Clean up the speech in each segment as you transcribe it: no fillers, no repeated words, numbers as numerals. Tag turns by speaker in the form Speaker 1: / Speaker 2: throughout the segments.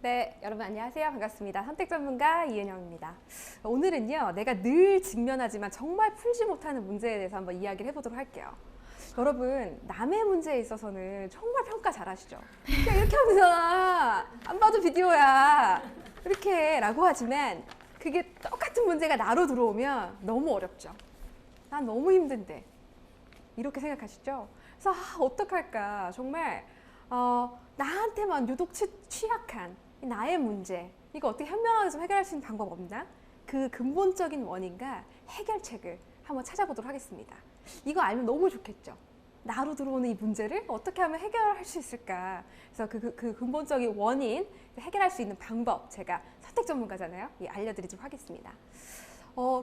Speaker 1: 네, 여러분 안녕하세요. 반갑습니다. 선택전문가 이은영입니다. 오늘은요, 내가 늘 직면하지만 정말 풀지 못하는 문제에 대해서 한번 이야기를 해보도록 할게요. 여러분, 남의 문제에 있어서는 정말 평가 잘하시죠? 그냥 이렇게 하면 되잖아. 안 봐도 비디오야. 이렇게 라고 하지만 그게 똑같은 문제가 나로 들어오면 너무 어렵죠. 난 너무 힘든데. 이렇게 생각하시죠? 그래서 어떡할까. 정말 나한테만 유독 취약한 나의 문제, 이거 어떻게 현명하게 좀 해결할 수 있는 방법 없나? 그 근본적인 원인과 해결책을 한번 찾아보도록 하겠습니다. 이거 알면 너무 좋겠죠? 나로 들어오는 이 문제를 어떻게 하면 해결할 수 있을까? 그래서 그 근본적인 원인, 해결할 수 있는 방법, 제가 선택 전문가잖아요. 알려드리도록 하겠습니다.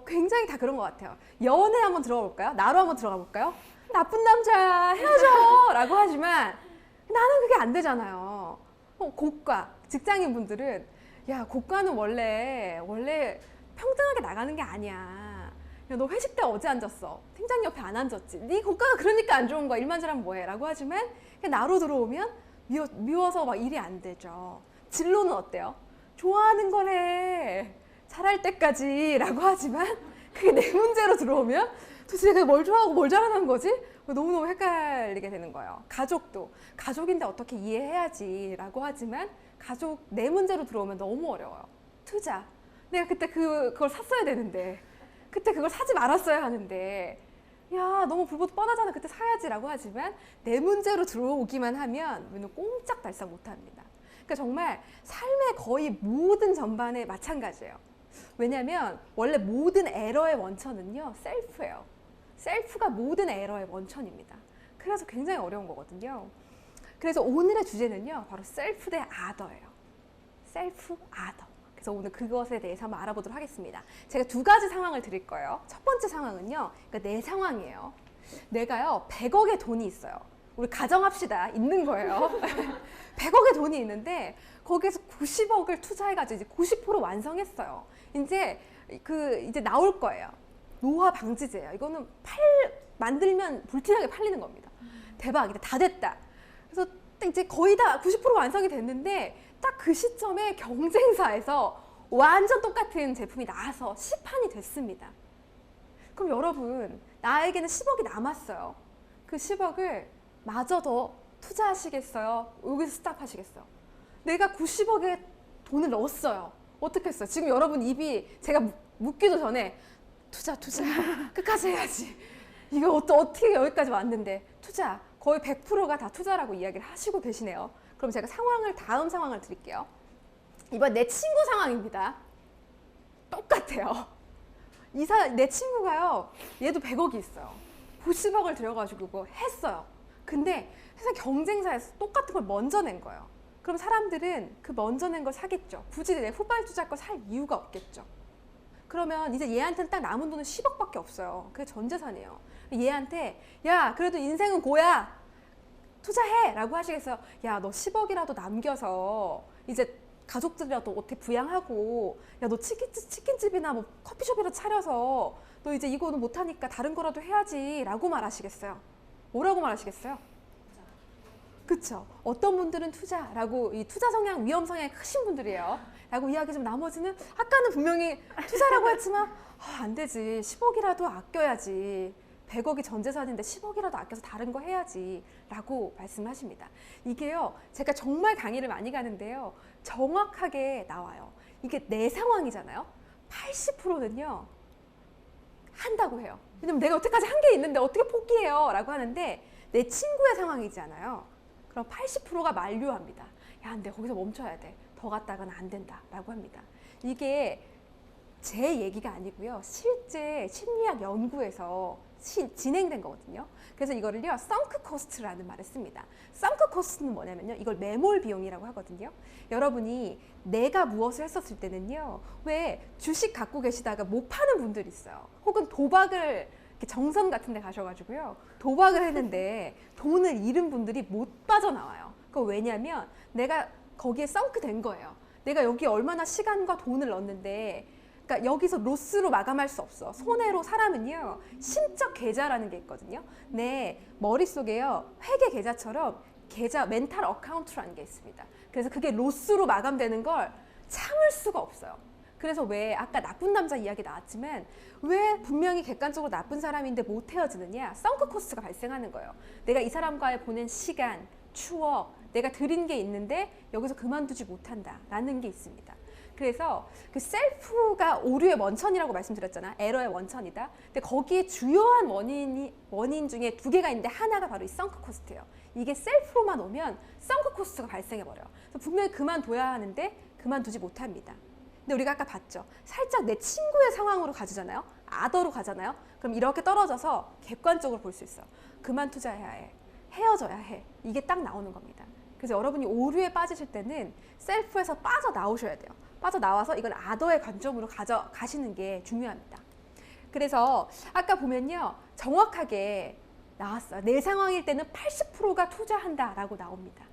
Speaker 1: 굉장히 다 그런 것 같아요. 연애 한번 들어가 볼까요? 나로 한번 들어가 볼까요? 나쁜 남자야, 헤어져! 라고 하지만 나는 그게 안 되잖아요. 고과, 직장인분들은 야, 고과는 원래 평등하게 나가는 게 아니야. 야, 너 회식 때 어제 앉았어. 팀장 옆에 안 앉았지. 네 고과가 그러니까 안 좋은 거야. 일만 잘하면 뭐해? 라고 하지만 나로 들어오면 미워서 막 일이 안 되죠. 진로는 어때요? 좋아하는 거래. 잘할 때까지 라고 하지만 그게 내 문제로 들어오면 도대체 내가 뭘 좋아하고 뭘 잘하는 거지? 너무너무 헷갈리게 되는 거예요. 가족도 가족인데 어떻게 이해해야지 라고 하지만 내 문제로 들어오면 너무 어려워요. 투자, 내가 그때 그걸 샀어야 되는데 그때 그걸 사지 말았어야 하는데 야, 너무 불보듯 뻔하잖아, 그때 사야지 라고 하지만 내 문제로 들어오기만 하면 우리는 꼼짝달싹 못합니다. 그러니까 정말 삶의 거의 모든 전반에 마찬가지예요. 왜냐하면 원래 모든 에러의 원천은요, 셀프예요. 셀프가 모든 에러의 원천입니다. 그래서 굉장히 어려운 거거든요. 그래서 오늘의 주제는요, 바로 셀프 대 아더예요. 셀프, 아더. 그래서 오늘 그것에 대해서 한번 알아보도록 하겠습니다. 제가 두 가지 상황을 드릴 거예요. 첫 번째 상황은요, 그러니까 내 상황이에요. 내가요, 100억의 돈이 있어요. 우리 가정합시다. 있는 거예요. 100억의 돈이 있는데 거기에서 90억을 투자해가지고 이제 90% 완성했어요. 이제 나올 거예요. 노화 방지제예요. 이거는 만들면 불티나게 팔리는 겁니다. 대박, 이제 다 됐다. 그래서 이제 거의 다 90% 완성이 됐는데 딱 그 시점에 경쟁사에서 완전 똑같은 제품이 나와서 시판이 됐습니다. 그럼 여러분, 나에게는 10억이 남았어요. 그 10억을 마저 더 투자하시겠어요? 여기서 스탑하시겠어요? 내가 90억에 돈을 넣었어요. 어떻게 했어요? 지금 여러분 입이 제가 묻기도 전에 투자 끝까지 해야지. 이거 어떻게 여기까지 왔는데 투자, 거의 100%가 다 투자라고 이야기를 하시고 계시네요. 그럼 제가 다음 상황을 드릴게요. 이번 내 친구 상황입니다. 똑같아요. 내 친구가요, 얘도 100억이 있어요. 90억을 들여가지고 그거 했어요. 근데 세상 경쟁사에서 똑같은 걸 먼저 낸 거예요. 그럼 사람들은 그 먼저 낸 걸 사겠죠. 굳이 내 후발주자 거 살 이유가 없겠죠. 그러면 이제 얘한테는 딱 남은 돈은 10억밖에 없어요. 그게 전 재산이에요. 얘한테 야, 그래도 인생은 고야, 투자해! 라고 하시겠어요? 야, 너 10억이라도 남겨서 이제 가족들이라도 어떻게 부양하고, 야, 너 치킨집이나 뭐 커피숍이라도 차려서 너 이제 이거는 못하니까 다른 거라도 해야지 라고 말하시겠어요? 뭐라고 말하시겠어요? 그쵸? 어떤 분들은 투자라고, 이 투자 성향, 위험 성향이 크신 분들이에요. 라고 이야기하지만 나머지는 아까는 분명히 투자라고 했지만 안 되지. 10억이라도 아껴야지. 100억이 전 재산인데 10억이라도 아껴서 다른 거 해야지 라고 말씀을 하십니다. 이게요, 제가 정말 강의를 많이 가는데요, 정확하게 나와요. 이게 내 상황이잖아요. 80%는요 한다고 해요. 왜냐면 내가 여태까지 한 게 있는데 어떻게 포기해요? 라고 하는데 내 친구의 상황이잖아요. 그럼 80%가 만류합니다. 야, 근데 거기서 멈춰야 돼. 더 갔다가는 안 된다 라고 합니다. 이게 제 얘기가 아니고요, 실제 심리학 연구에서 진행된 거거든요. 그래서 이거를요, 썬크 코스트라는 말을 씁니다. 썬크 코스트는 뭐냐면요, 이걸 매몰 비용이라고 하거든요. 여러분이 내가 무엇을 했었을 때는요, 왜 주식 갖고 계시다가 못 파는 분들이 있어요. 혹은 도박을 정선 같은 데 가셔가지고요, 도박을 했는데 돈을 잃은 분들이 못 빠져나와요. 그거 왜냐면 내가 거기에 썬크 된 거예요. 내가 여기 얼마나 시간과 돈을 넣었는데, 그러니까 여기서 로스로 마감할 수 없어. 손해로. 사람은요, 심적 계좌라는 게 있거든요. 내 머릿속에요, 회계 계좌처럼 계좌 멘탈 어카운트라는 게 있습니다. 그래서 그게 로스로 마감되는 걸 참을 수가 없어요. 그래서 왜 아까 나쁜 남자 이야기 나왔지만 왜 분명히 객관적으로 나쁜 사람인데 못 헤어지느냐? 썬크 코스트가 발생하는 거예요. 내가 이 사람과의 보낸 시간, 추억, 내가 들인 게 있는데 여기서 그만두지 못한다라는 게 있습니다. 그래서 그 셀프가 오류의 원천이라고 말씀드렸잖아. 에러의 원천이다. 근데 거기에 주요한 원인 중에 두 개가 있는데 하나가 바로 이 썬크 코스트예요. 이게 셀프로만 오면 썬크 코스트가 발생해버려요. 그래서 분명히 그만둬야 하는데 그만두지 못합니다. 근데 우리가 아까 봤죠. 살짝 내 친구의 상황으로 가주잖아요. 아더로 가잖아요. 그럼 이렇게 떨어져서 객관적으로 볼 수 있어요. 그만 투자해야 해. 헤어져야 해. 이게 딱 나오는 겁니다. 그래서 여러분이 오류에 빠지실 때는 셀프에서 빠져나오셔야 돼요. 빠져나와서 이걸 아더의 관점으로 가져가시는 게 중요합니다. 그래서 아까 보면요. 정확하게 나왔어요. 내 상황일 때는 80%가 투자한다라고 나옵니다.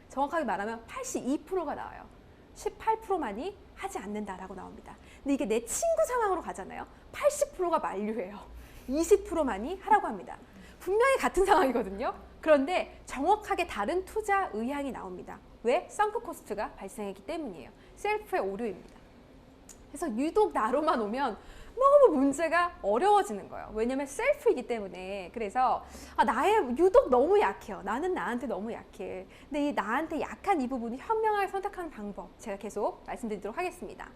Speaker 1: 정확하게 말하면 82%가 나와요. 18%만이 하지 않는다라고 나옵니다. 근데 이게 내 친구 상황으로 가잖아요. 80%가 만류해요. 20%만이 하라고 합니다. 분명히 같은 상황이거든요. 그런데 정확하게 다른 투자 의향이 나옵니다. 왜? 썬크 코스트가 발생했기 때문이에요. 셀프의 오류입니다. 그래서 유독 나로만 오면 너무 문제가 어려워지는 거예요. 왜냐면 셀프이기 때문에. 그래서 나의 유독 너무 약해요. 나는 나한테 너무 약해. 근데 이 나한테 약한 이 부분이 현명하게 선택하는 방법 제가 계속 말씀드리도록 하겠습니다.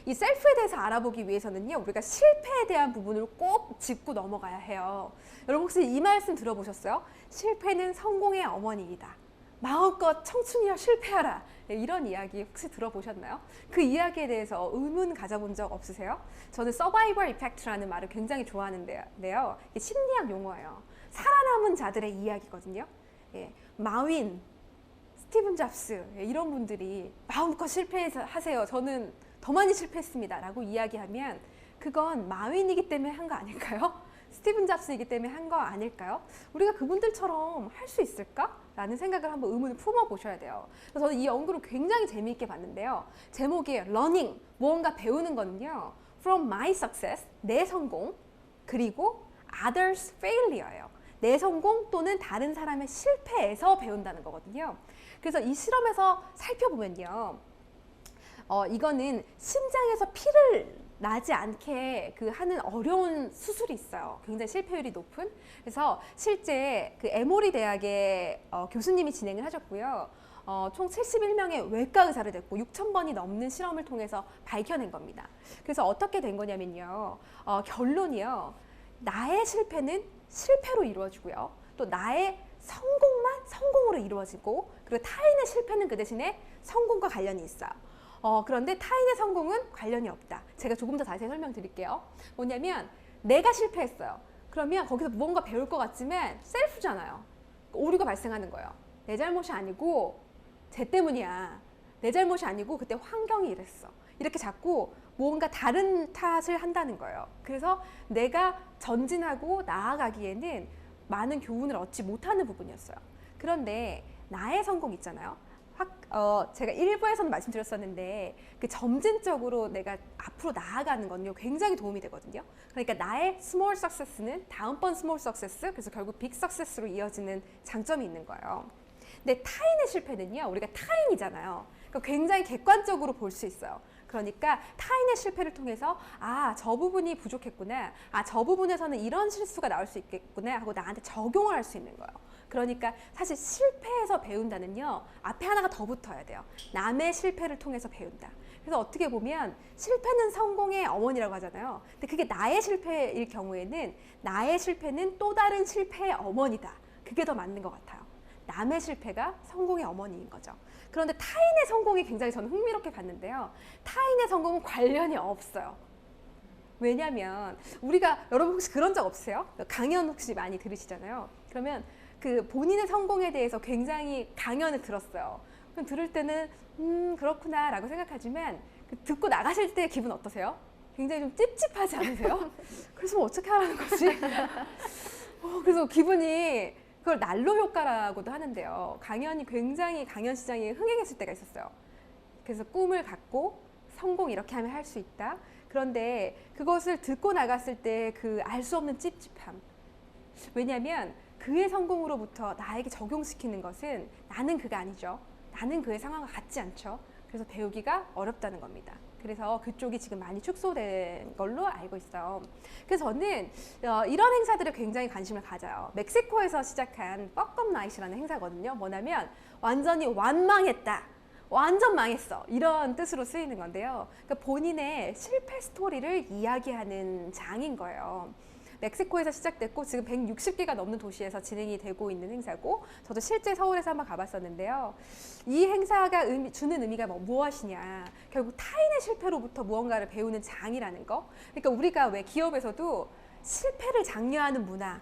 Speaker 1: 이 셀프에 대해서 알아보기 위해서는요. 우리가 실패에 대한 부분을 꼭 짚고 넘어가야 해요. 여러분 혹시 이 말씀 들어보셨어요? 실패는 성공의 어머니이다. 마음껏 청춘이여 실패하라. 이런 이야기 혹시 들어보셨나요? 그 이야기에 대해서 의문 가져본 적 없으세요? 저는 서바이벌 이펙트라는 말을 굉장히 좋아하는데요. 이게 심리학 용어예요. 살아남은 자들의 이야기거든요. 예, 마윈, 스티븐 잡스 이런 분들이 마음껏 실패하세요. 저는 더 많이 실패했습니다. 라고 이야기하면 그건 마윈이기 때문에 한 거 아닐까요? 스티븐 잡스이기 때문에 한 거 아닐까요? 우리가 그분들처럼 할 수 있을까? 라는 생각을 한번 의문을 품어보셔야 돼요. 그래서 저는 이 연구를 굉장히 재미있게 봤는데요. 제목이 Learning, 무언가 배우는 거는요. From my success, 내 성공, 그리고 others failure예요. 내 성공 또는 다른 사람의 실패에서 배운다는 거거든요. 그래서 이 실험에서 살펴보면요. 이거는 심장에서 피를 나지 않게 하는 어려운 수술이 있어요. 굉장히 실패율이 높은. 그래서 실제 그 에모리 대학의 교수님이 진행을 하셨고요. 총 71명의 외과 의사를 냈고 6,000번이 넘는 실험을 통해서 밝혀낸 겁니다. 그래서 어떻게 된 거냐면요. 결론이요. 나의 실패는 실패로 이루어지고요. 또 나의 성공만 성공으로 이루어지고 그리고 타인의 실패는 그 대신에 성공과 관련이 있어요. 그런데 타인의 성공은 관련이 없다. 제가 조금 더 자세히 설명드릴게요. 뭐냐면 내가 실패했어요. 그러면 거기서 무언가 배울 것 같지만 셀프잖아요. 오류가 발생하는 거예요. 내 잘못이 아니고 쟤 때문이야. 내 잘못이 아니고 그때 환경이 이랬어. 이렇게 자꾸 뭔가 다른 탓을 한다는 거예요. 그래서 내가 전진하고 나아가기에는 많은 교훈을 얻지 못하는 부분이었어요. 그런데 나의 성공 있잖아요. 제가 일부에서는 말씀드렸었는데 그 점진적으로 내가 앞으로 나아가는 건요 굉장히 도움이 되거든요. 그러니까 나의 스몰 석세스는 다음번 스몰 석세스, 그래서 결국 빅 석세스로 이어지는 장점이 있는 거예요. 근데 타인의 실패는요, 우리가 타인이잖아요. 그러니까 굉장히 객관적으로 볼 수 있어요. 그러니까 타인의 실패를 통해서 저 부분이 부족했구나, 저 부분에서는 이런 실수가 나올 수 있겠구나 하고 나한테 적용을 할 수 있는 거예요. 그러니까 사실 실패에서 배운다는요, 앞에 하나가 더 붙어야 돼요. 남의 실패를 통해서 배운다. 그래서 어떻게 보면 실패는 성공의 어머니라고 하잖아요. 근데 그게 나의 실패일 경우에는 나의 실패는 또 다른 실패의 어머니다. 그게 더 맞는 것 같아요. 남의 실패가 성공의 어머니인 거죠. 그런데 타인의 성공이 굉장히 저는 흥미롭게 봤는데요. 타인의 성공은 관련이 없어요. 왜냐면 여러분 혹시 그런 적 없으세요? 강연 혹시 많이 들으시잖아요. 그러면 그 본인의 성공에 대해서 굉장히 강연을 들었어요. 그럼 들을 때는 그렇구나 라고 생각하지만 듣고 나가실 때 기분 어떠세요? 굉장히 좀 찝찝하지 않으세요? 그래서 뭐 어떻게 하라는 거지? 그래서 기분이 그걸 난로 효과라고도 하는데요. 강연 시장이 흥행했을 때가 있었어요. 그래서 꿈을 갖고 성공 이렇게 하면 할 수 있다. 그런데 그것을 듣고 나갔을 때 그 알 수 없는 찝찝함. 왜냐하면 그의 성공으로부터 나에게 적용시키는 것은 나는 그가 아니죠. 나는 그의 상황과 같지 않죠. 그래서 배우기가 어렵다는 겁니다. 그래서 그쪽이 지금 많이 축소된 걸로 알고 있어요. 그래서 저는 이런 행사들에 굉장히 관심을 가져요. 멕시코에서 시작한 뻑검 나잇이라는 행사거든요. 뭐냐면 완전히 완망했다, 완전 망했어, 이런 뜻으로 쓰이는 건데요. 그러니까 본인의 실패 스토리를 이야기하는 장인 거예요. 멕시코에서 시작됐고 지금 160개가 넘는 도시에서 진행이 되고 있는 행사고, 저도 실제 서울에서 한번 가봤었는데요. 이 행사가 주는 의미가 무엇이냐, 결국 타인의 실패로부터 무언가를 배우는 장이라는 거. 그러니까 우리가 왜 기업에서도 실패를 장려하는 문화,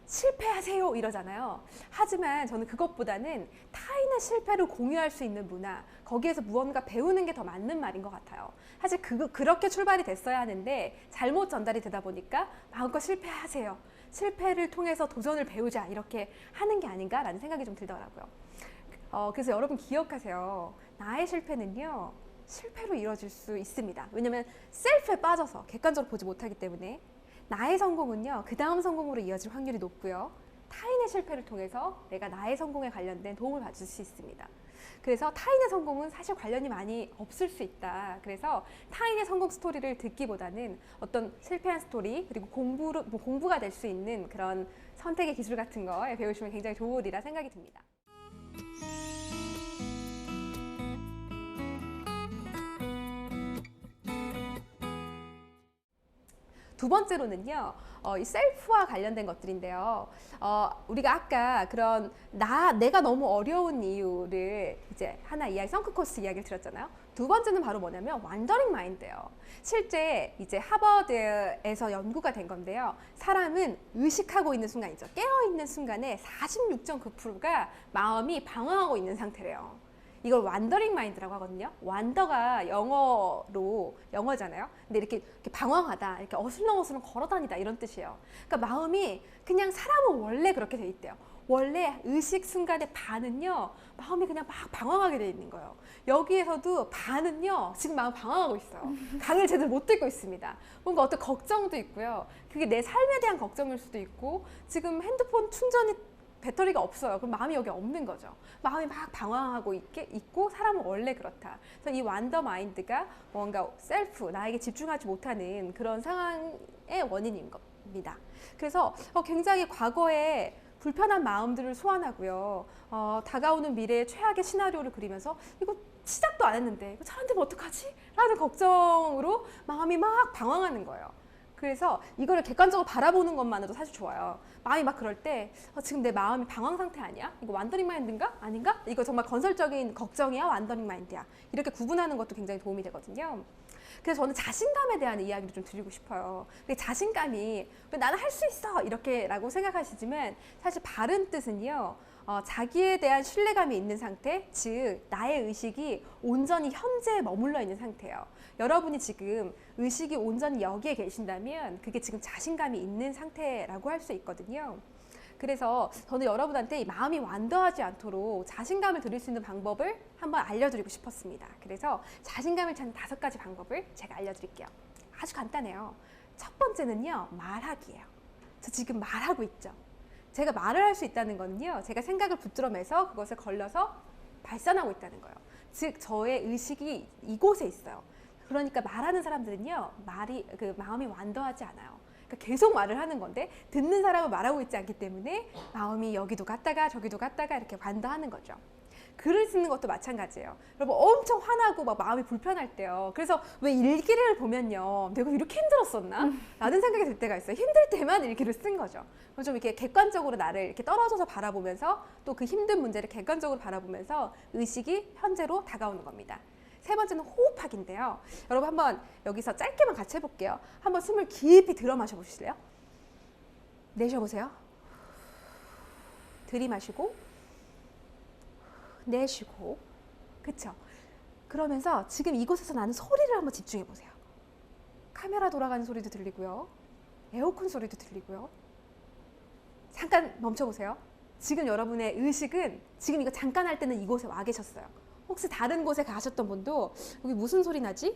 Speaker 1: 실패하세요 이러잖아요. 하지만 저는 그것보다는 타인의 실패를 공유할 수 있는 문화, 거기에서 무언가 배우는 게 더 맞는 말인 것 같아요. 사실 그렇게 출발이 됐어야 하는데 잘못 전달이 되다 보니까 마음껏 실패하세요, 실패를 통해서 도전을 배우자, 이렇게 하는 게 아닌가라는 생각이 좀 들더라고요. 그래서 여러분 기억하세요. 나의 실패는요, 실패로 이루어질 수 있습니다. 왜냐면 셀프에 빠져서 객관적으로 보지 못하기 때문에. 나의 성공은요, 그 다음 성공으로 이어질 확률이 높고요. 타인의 실패를 통해서 내가 나의 성공에 관련된 도움을 받을 수 있습니다. 그래서 타인의 성공은 사실 관련이 많이 없을 수 있다. 그래서 타인의 성공 스토리를 듣기보다는 어떤 실패한 스토리, 그리고 공부가 될 수 있는 그런 선택의 기술 같은 거 배우시면 굉장히 좋으리라 생각이 듭니다. 두 번째로는요, 이 셀프와 관련된 것들인데요. 우리가 아까 그런 내가 너무 어려운 이유를 이제 하나 선크 코스 이야기를 드렸잖아요. 두 번째는 바로 뭐냐면 완더링 마인드예요. 실제 이제 하버드에서 연구가 된 건데요. 사람은 의식하고 있는 순간이죠. 깨어 있는 순간에 46.9%가 마음이 방황하고 있는 상태래요. 이걸 완더링 마인드라고 하거든요. 완더가 영어잖아요. 근데 이렇게 방황하다, 이렇게 어슬렁어슬렁 걸어다니다, 이런 뜻이에요. 그러니까 마음이, 그냥 사람은 원래 그렇게 돼 있대요. 원래 의식 순간의 반은요, 마음이 그냥 막 방황하게 돼 있는 거예요. 여기에서도 반은요, 지금 마음 방황하고 있어요. 강을 제대로 못 들고 있습니다. 뭔가 어떤 걱정도 있고요. 그게 내 삶에 대한 걱정일 수도 있고, 지금 핸드폰 충전이 배터리가 없어요. 그럼 마음이 여기 없는 거죠. 마음이 막 방황하고 있고, 사람은 원래 그렇다. 그래서 이 완더 마인드가 뭔가 셀프, 나에게 집중하지 못하는 그런 상황의 원인인 겁니다. 그래서 굉장히 과거에 불편한 마음들을 소환하고요. 다가오는 미래의 최악의 시나리오를 그리면서 이거 시작도 안 했는데 이거 잘 안 되면 어떡하지? 라는 걱정으로 마음이 막 방황하는 거예요. 그래서 이거를 객관적으로 바라보는 것만으로도 사실 좋아요. 마음이 막 그럴 때 지금 내 마음이 방황 상태 아니야? 이거 완더링 마인드인가? 아닌가? 이거 정말 건설적인 걱정이야? 완더링 마인드야? 이렇게 구분하는 것도 굉장히 도움이 되거든요. 그래서 저는 자신감에 대한 이야기를 좀 드리고 싶어요. 자신감이 나는 할 수 있어! 이렇게 라고 생각하시지만 사실 바른 뜻은요, 자기에 대한 신뢰감이 있는 상태, 즉 나의 의식이 온전히 현재에 머물러 있는 상태예요. 여러분이 지금 의식이 온전히 여기에 계신다면 그게 지금 자신감이 있는 상태라고 할 수 있거든요. 그래서 저는 여러분한테 마음이 완더하지 않도록 자신감을 드릴 수 있는 방법을 한번 알려드리고 싶었습니다. 그래서 자신감을 찾는 5가지 방법을 제가 알려드릴게요. 아주 간단해요. 첫 번째는요, 말하기예요. 저 지금 말하고 있죠. 제가 말을 할 수 있다는 거는요, 제가 생각을 붙들어매서 그것을 걸러서 발산하고 있다는 거예요. 즉 저의 의식이 이곳에 있어요. 그러니까 말하는 사람들은요, 마음이 완더하지 않아요. 그러니까 계속 말을 하는 건데 듣는 사람은 말하고 있지 않기 때문에 마음이 여기도 갔다가 저기도 갔다가 이렇게 완더하는 거죠. 글을 쓰는 것도 마찬가지예요. 여러분 엄청 화나고 막 마음이 불편할 때요. 그래서 왜 일기를 보면요, 내가 이렇게 힘들었었나? 라는 생각이 들 때가 있어요. 힘들 때만 일기를 쓴 거죠. 그럼 좀 이렇게 객관적으로 나를 이렇게 떨어져서 바라보면서 또 그 힘든 문제를 객관적으로 바라보면서 의식이 현재로 다가오는 겁니다. 세 번째는 호흡하기인데요. 여러분 한번 여기서 짧게만 같이 해볼게요. 한번 숨을 깊이 들어 마셔보실래요? 내쉬어보세요. 들이마시고 내쉬고, 그쵸? 그러면서 지금 이곳에서 나는 소리를 한번 집중해 보세요. 카메라 돌아가는 소리도 들리고요, 에어컨 소리도 들리고요. 잠깐 멈춰보세요. 지금 여러분의 의식은 지금 이거 잠깐 할 때는 이곳에 와 계셨어요. 혹시 다른 곳에 가셨던 분도 여기 무슨 소리 나지?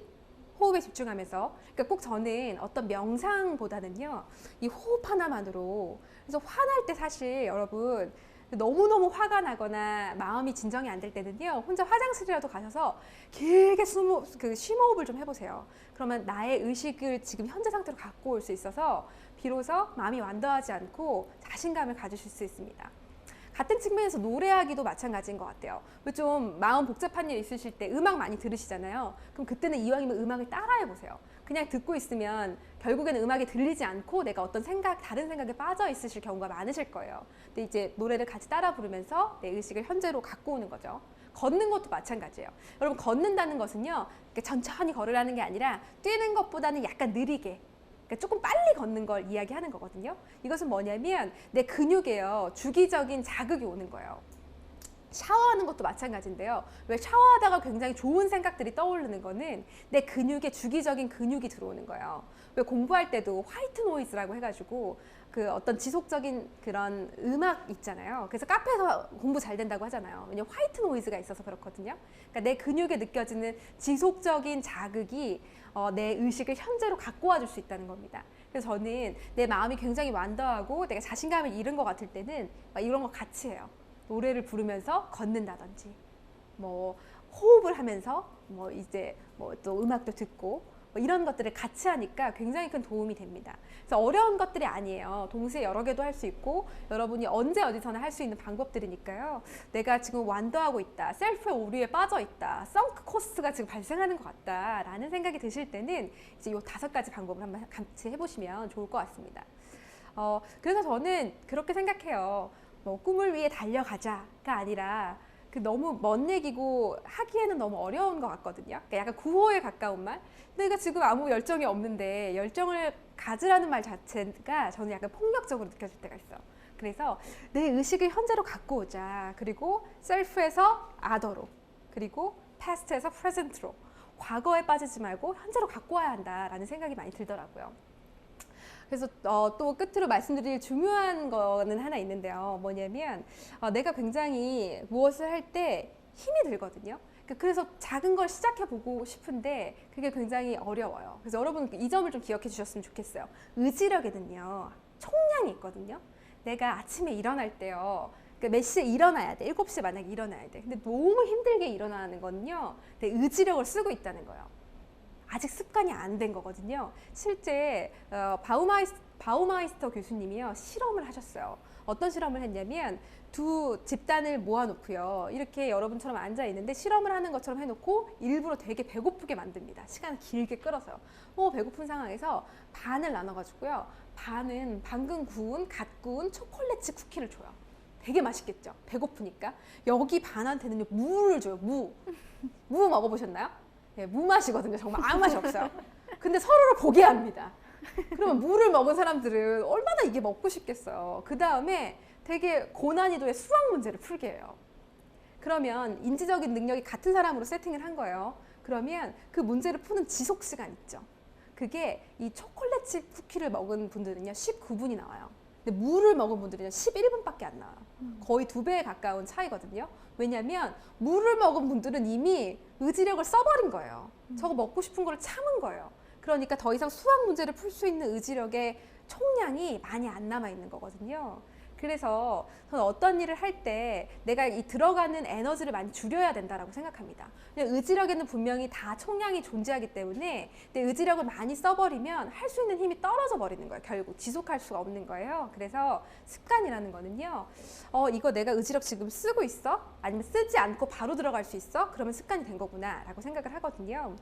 Speaker 1: 호흡에 집중하면서. 그러니까 꼭 저는 어떤 명상보다는요, 이 호흡 하나만으로. 그래서 화날 때 사실 여러분 너무너무 화가 나거나 마음이 진정이 안 될 때는요, 혼자 화장실이라도 가셔서 길게 심호흡을 좀 해보세요. 그러면 나의 의식을 지금 현재 상태로 갖고 올 수 있어서 비로소 마음이 완도하지 않고 자신감을 가지실 수 있습니다. 같은 측면에서 노래하기도 마찬가지인 것 같아요. 좀 마음 복잡한 일 있으실 때 음악 많이 들으시잖아요. 그럼 그때는 이왕이면 음악을 따라해 보세요. 그냥 듣고 있으면 결국에는 음악이 들리지 않고 내가 어떤 다른 생각에 빠져 있으실 경우가 많으실 거예요. 근데 이제 노래를 같이 따라 부르면서 내 의식을 현재로 갖고 오는 거죠. 걷는 것도 마찬가지예요. 여러분, 걷는다는 것은요, 천천히 걸으라는 게 아니라 뛰는 것보다는 약간 느리게, 그러니까 조금 빨리 걷는 걸 이야기하는 거거든요. 이것은 뭐냐면 내 근육에요, 주기적인 자극이 오는 거예요. 샤워하는 것도 마찬가지인데요. 왜 샤워하다가 굉장히 좋은 생각들이 떠오르는 거는 내 근육에 주기적인 근육이 들어오는 거예요. 왜 공부할 때도 화이트 노이즈라고 해가지고 그 어떤 지속적인 그런 음악 있잖아요. 그래서 카페에서 공부 잘 된다고 하잖아요. 왜냐면 화이트 노이즈가 있어서 그렇거든요. 그러니까 내 근육에 느껴지는 지속적인 자극이 내 의식을 현재로 갖고 와줄 수 있다는 겁니다. 그래서 저는 내 마음이 굉장히 완더하고 내가 자신감을 잃은 것 같을 때는 이런 거 같이 해요. 노래를 부르면서 걷는다든지, 뭐 호흡을 하면서 이제 또 음악도 듣고 이런 것들을 같이 하니까 굉장히 큰 도움이 됩니다. 그래서 어려운 것들이 아니에요. 동시에 여러 개도 할 수 있고 여러분이 언제 어디서나 할 수 있는 방법들이니까요. 내가 지금 완도하고 있다, 셀프의 오류에 빠져 있다, 썬크 코스트가 지금 발생하는 것 같다라는 생각이 드실 때는 이제 이 5가지 방법을 한번 같이 해보시면 좋을 것 같습니다. 그래서 저는 그렇게 생각해요. 꿈을 위해 달려가자가 아니라 너무 먼 얘기고 하기에는 너무 어려운 것 같거든요. 그러니까 약간 구호에 가까운 말. 내가 지금 아무 열정이 없는데 열정을 가지라는 말 자체가 저는 약간 폭력적으로 느껴질 때가 있어요. 그래서 내 의식을 현재로 갖고 오자. 그리고 셀프에서 아더로, 그리고 패스트에서 프레젠트로, 과거에 빠지지 말고 현재로 갖고 와야 한다라는 생각이 많이 들더라고요. 그래서 또 끝으로 말씀드릴 중요한 거는 하나 있는데요. 뭐냐면 내가 굉장히 무엇을 할 때 힘이 들거든요. 그래서 작은 걸 시작해 보고 싶은데 그게 굉장히 어려워요. 그래서 여러분 이 점을 좀 기억해 주셨으면 좋겠어요. 의지력에는요, 총량이 있거든요. 내가 아침에 일어날 때요, 몇 시에 일어나야 돼. 7시에 만약에 일어나야 돼. 근데 너무 힘들게 일어나는 거는요, 내 의지력을 쓰고 있다는 거예요. 아직 습관이 안 된 거거든요. 실제 바우마이스터 교수님이요, 실험을 하셨어요. 어떤 실험을 했냐면 두 집단을 모아놓고요, 이렇게 여러분처럼 앉아 있는데 실험을 하는 것처럼 해놓고 일부러 되게 배고프게 만듭니다. 시간을 길게 끌어서요. 배고픈 상황에서 반을 나눠가지고요, 반은 방금 갓 구운 초콜릿 쿠키를 줘요. 되게 맛있겠죠? 배고프니까. 여기 반한테는 무를 줘요. 무 먹어보셨나요? 네, 무맛이거든요. 정말 아무 맛이 없어요. 근데 서로를 보게 합니다. 그러면 무를 먹은 사람들은 얼마나 이게 먹고 싶겠어요. 그 다음에 되게 고난이도의 수학 문제를 풀게 해요. 그러면 인지적인 능력이 같은 사람으로 세팅을 한 거예요. 그러면 그 문제를 푸는 지속 시간 있죠. 그게 이 초콜릿 쿠키를 먹은 분들은요, 19분이 나와요. 근데 무를 먹은 분들은요, 11분밖에 안 나와요. 거의 2배에 가까운 차이거든요. 왜냐면 물을 먹은 분들은 이미 의지력을 써버린 거예요. 저거 먹고 싶은 걸 참은 거예요. 그러니까 더 이상 수학 문제를 풀 수 있는 의지력의 총량이 많이 안 남아 있는 거거든요. 그래서 저는 어떤 일을 할 때 내가 이 들어가는 에너지를 많이 줄여야 된다라고 생각합니다. 의지력에는 분명히 다 총량이 존재하기 때문에 내 의지력을 많이 써버리면 할 수 있는 힘이 떨어져 버리는 거예요. 결국 지속할 수가 없는 거예요. 그래서 습관이라는 거는요, 이거 내가 의지력 지금 쓰고 있어? 아니면 쓰지 않고 바로 들어갈 수 있어? 그러면 습관이 된 거구나 라고 생각을 하거든요.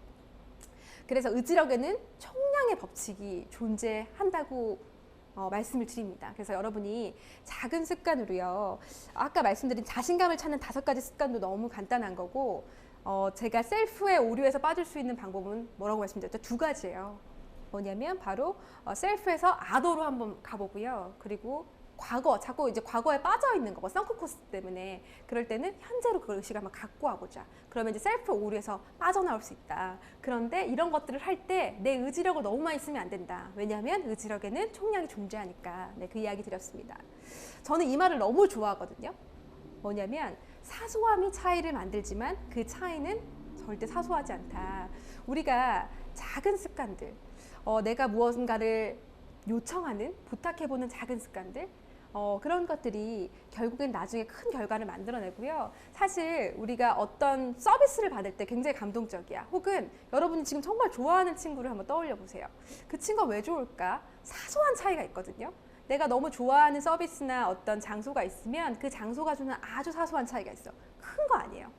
Speaker 1: 그래서 의지력에는 총량의 법칙이 존재한다고 말씀을 드립니다. 그래서 여러분이 작은 습관으로요, 아까 말씀드린 자신감을 찾는 5가지 습관도 너무 간단한 거고, 제가 셀프의 오류에서 빠질 수 있는 방법은 뭐라고 말씀드렸죠? 2가지예요. 뭐냐면 바로 셀프에서 아더로 한번 가보고요. 그리고 자꾸 이제 과거에 빠져 있는 거, 썬크 코스트 때문에 그럴 때는 현재로 그걸 의식을 한번 갖고 와보자. 그러면 이제 셀프 오류에서 빠져나올 수 있다. 그런데 이런 것들을 할 때 내 의지력을 너무 많이 쓰면 안 된다. 왜냐하면 의지력에는 총량이 존재하니까. 네, 그 이야기 드렸습니다. 저는 이 말을 너무 좋아하거든요. 뭐냐면 사소함이 차이를 만들지만 그 차이는 절대 사소하지 않다. 우리가 작은 습관들, 내가 무언가를 요청하는, 부탁해보는 작은 습관들, 그런 것들이 결국엔 나중에 큰 결과를 만들어내고요. 사실 우리가 어떤 서비스를 받을 때 굉장히 감동적이야. 혹은 여러분이 지금 정말 좋아하는 친구를 한번 떠올려 보세요. 그 친구가 왜 좋을까? 사소한 차이가 있거든요. 내가 너무 좋아하는 서비스나 어떤 장소가 있으면 그 장소가 주는 아주 사소한 차이가 있어. 큰 거 아니에요.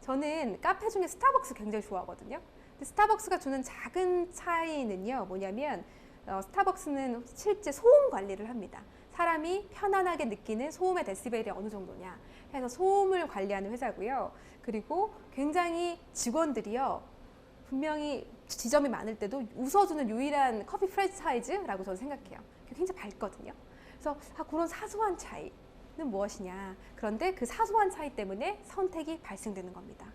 Speaker 1: 저는 카페 중에 스타벅스 굉장히 좋아하거든요. 근데 스타벅스가 주는 작은 차이는요, 뭐냐면 스타벅스는 실제 소음 관리를 합니다. 사람이 편안하게 느끼는 소음의 데시벨이 어느 정도냐 해서 소음을 관리하는 회사고요. 그리고 굉장히 직원들이요, 분명히 지점이 많을 때도 웃어주는 유일한 커피 프랜차이즈라고 저는 생각해요. 굉장히 밝거든요. 그래서 그런 사소한 차이는 무엇이냐. 그런데 그 사소한 차이 때문에 선택이 발생되는 겁니다.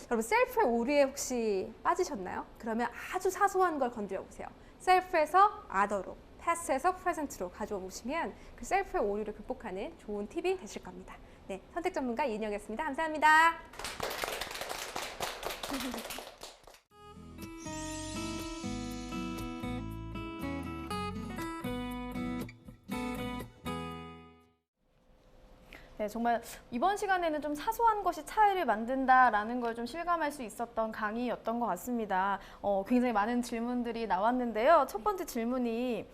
Speaker 1: 여러분, 셀프의 오류에 혹시 빠지셨나요? 그러면 아주 사소한 걸 건드려 보세요. 셀프에서 other로, past에서 present로 가져와 보시면 그 셀프의 오류를 극복하는 좋은 팁이 되실 겁니다. 네, 선택 전문가 이은영이었습니다. 감사합니다.
Speaker 2: 네, 정말 이번 시간에는 좀 사소한 것이 차이를 만든다라는 걸 좀 실감할 수 있었던 강의였던 것 같습니다. 굉장히 많은 질문들이 나왔는데요. 첫 번째 질문이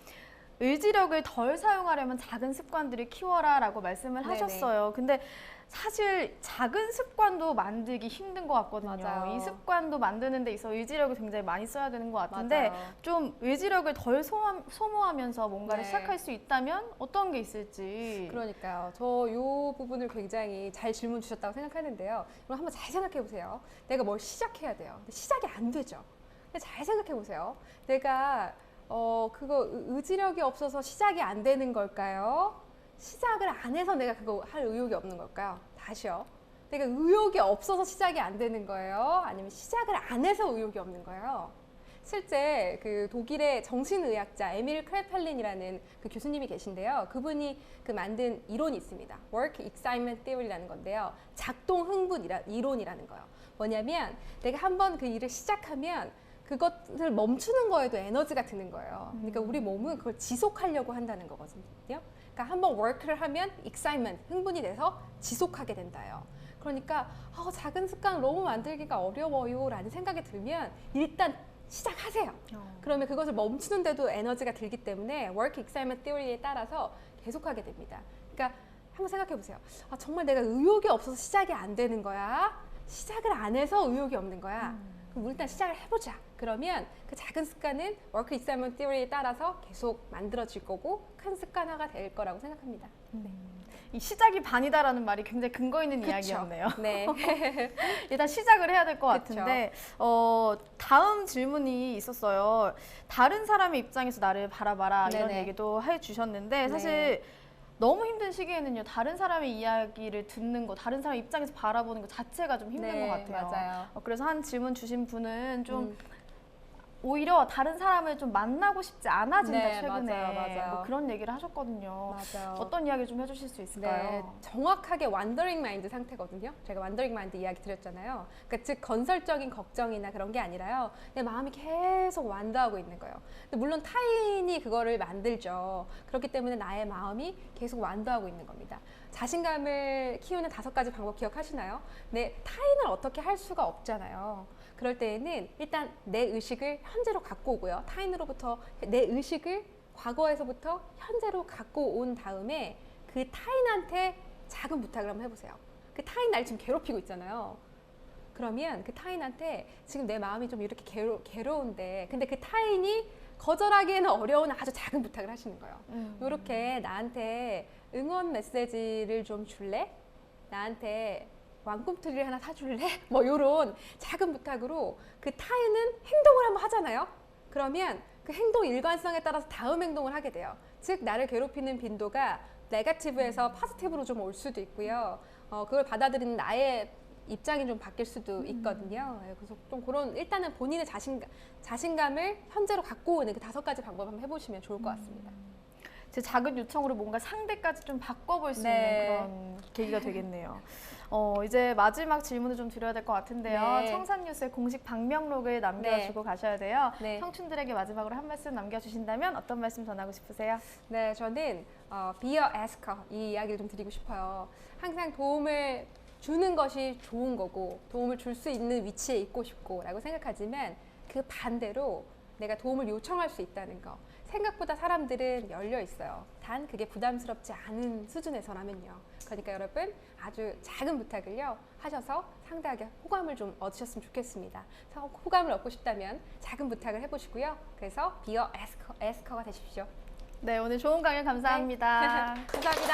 Speaker 2: 의지력을 덜 사용하려면 작은 습관들을 키워라 라고 말씀을
Speaker 1: 네네.
Speaker 2: 하셨어요. 근데 사실 작은 습관도 만들기 힘든 것 같거든요.
Speaker 1: 맞아요.
Speaker 2: 이 습관도 만드는 데 있어 의지력을 굉장히 많이 써야 되는 것 같은데
Speaker 1: 맞아요.
Speaker 2: 좀 의지력을 덜 소모하면서 뭔가를
Speaker 1: 네.
Speaker 2: 시작할 수 있다면 어떤 게 있을지.
Speaker 1: 그러니까요. 저 이 부분을 굉장히 잘 질문 주셨다고 생각하는데요. 그럼 한번 잘 생각해 보세요. 내가 뭘 시작해야 돼요. 근데 시작이 안 되죠. 근데 잘 생각해 보세요. 내가 그거 의지력이 없어서 시작이 안 되는 걸까요? 시작을 안 해서 내가 그거 할 의욕이 없는 걸까요? 다시요. 내가 의욕이 없어서 시작이 안 되는 거예요? 아니면 시작을 안 해서 의욕이 없는 거예요? 실제 그 독일의 정신의학자 에밀 크레펠린이라는 그 교수님이 계신데요. 그분이 그 만든 이론이 있습니다. Work Excitement Theory라는 건데요. 작동 흥분 이론이라는 거예요. 뭐냐면 내가 한번 그 일을 시작하면 그것을 멈추는 거에도 에너지가 드는 거예요. 그러니까 우리 몸은 그걸 지속하려고 한다는 거거든요. 그러니까 한번 워크를 하면 excitement, 흥분이 돼서 지속하게 된다요. 그러니까 작은 습관을 너무 만들기가 어려워요 라는 생각이 들면 일단 시작하세요. 그러면 그것을 멈추는데도 에너지가 들기 때문에 work excitement theory에 따라서 계속하게 됩니다. 그러니까 한번 생각해 보세요. 정말 내가 의욕이 없어서 시작이 안 되는 거야? 시작을 안 해서 의욕이 없는 거야? 그럼 일단 시작을 해보자. 그러면 그 작은 습관은 워크 익사이먼트 티어리에 따라서 계속 만들어질 거고 큰 습관화가 될 거라고 생각합니다. 네.
Speaker 2: 이 시작이 반이다라는 말이 굉장히 근거 있는
Speaker 1: 그쵸.
Speaker 2: 이야기였네요.
Speaker 1: 네.
Speaker 2: 일단 시작을 해야 될 것
Speaker 1: 그쵸.
Speaker 2: 같은데 다음 질문이 있었어요. 다른 사람의 입장에서 나를 바라봐라 이런
Speaker 1: 네네.
Speaker 2: 얘기도 해주셨는데 사실
Speaker 1: 네.
Speaker 2: 너무 힘든 시기에는요. 다른 사람의 이야기를 듣는 거, 다른 사람 입장에서 바라보는 것 자체가 좀 힘든
Speaker 1: 네,
Speaker 2: 것 같아요.
Speaker 1: 맞아요.
Speaker 2: 그래서 한 질문 주신 분은 좀 오히려 다른 사람을 좀 만나고 싶지 않아진다
Speaker 1: 네,
Speaker 2: 최근에
Speaker 1: 맞아요.
Speaker 2: 뭐 그런 얘기를 하셨거든요.
Speaker 1: 맞아요.
Speaker 2: 어떤 이야기 좀 해주실 수 있을까요?
Speaker 1: 네, 정확하게 완더링 마인드 상태거든요. 제가 완더링 마인드 이야기 드렸잖아요. 그러니까 즉 건설적인 걱정이나 그런 게 아니라요. 내 마음이 계속 완더하고 있는 거예요. 근데 물론 타인이 그거를 만들죠. 그렇기 때문에 나의 마음이 계속 완더하고 있는 겁니다. 자신감을 키우는 5가지 방법 기억하시나요? 네, 타인을 어떻게 할 수가 없잖아요. 그럴 때에는 일단 내 의식을 현재로 갖고 오고요. 타인으로부터 내 의식을 과거에서부터 현재로 갖고 온 다음에 그 타인한테 작은 부탁을 한번 해보세요. 그 타인 날 지금 괴롭히고 있잖아요. 그러면 그 타인한테 지금 내 마음이 좀 이렇게 괴로운데 근데 그 타인이 거절하기에는 어려운 아주 작은 부탁을 하시는 거예요. 이렇게 나한테 응원 메시지를 좀 줄래? 나한테 왕꿈틀이를 하나 사줄래? 뭐 이런 작은 부탁으로 그 타인은 행동을 한번 하잖아요. 그러면 그 행동 일관성에 따라서 다음 행동을 하게 돼요. 즉 나를 괴롭히는 빈도가 네거티브에서 포지티브로 좀 올 수도 있고요. 그걸 받아들이는 나의 입장이 좀 바뀔 수도 있거든요. 그래서 좀 그런 일단은 본인의 자신감을 현재로 갖고 오는 그 5가지 방법 한번 해보시면 좋을 것 같습니다.
Speaker 2: 제 작은 요청으로 뭔가 상대까지 좀 바꿔볼 수
Speaker 1: 네.
Speaker 2: 있는 그런 계기가 되겠네요. 이제 마지막 질문을 좀 드려야 될 것 같은데요.
Speaker 1: 네.
Speaker 2: 청산뉴스의 공식 방명록을 남겨주고 가셔야 돼요.
Speaker 1: 네.
Speaker 2: 청춘들에게 마지막으로 한 말씀 남겨주신다면 어떤 말씀 전하고 싶으세요?
Speaker 1: 네, 저는 be a asker 이 이야기를 좀 드리고 싶어요. 항상 도움을 주는 것이 좋은 거고 도움을 줄 수 있는 위치에 있고 싶고라고 생각하지만 그 반대로 내가 도움을 요청할 수 있다는 거. 생각보다 사람들은 열려 있어요. 단 그게 부담스럽지 않은 수준에서라면요. 그러니까 여러분 아주 작은 부탁을요 하셔서 상대에게 호감을 좀 얻으셨으면 좋겠습니다. 그래서 호감을 얻고 싶다면 작은 부탁을 해보시고요. 그래서 be a asker가 되십시오.
Speaker 2: 네, 오늘 좋은 강연 감사합니다.
Speaker 1: 감사합니다.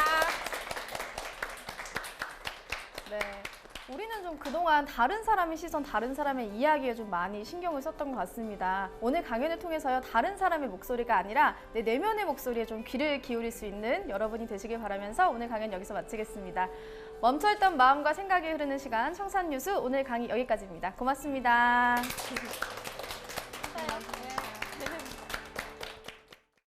Speaker 2: 네. 우리는 좀 그동안 다른 사람의 시선, 다른 사람의 이야기에 좀 많이 신경을 썼던 것 같습니다. 오늘 강연을 통해서요, 다른 사람의 목소리가 아니라 내 내면의 목소리에 좀 귀를 기울일 수 있는 여러분이 되시길 바라면서 오늘 강연 여기서 마치겠습니다. 멈춰있던 마음과 생각이 흐르는 시간, 청산뉴스 오늘 강의 여기까지입니다. 고맙습니다.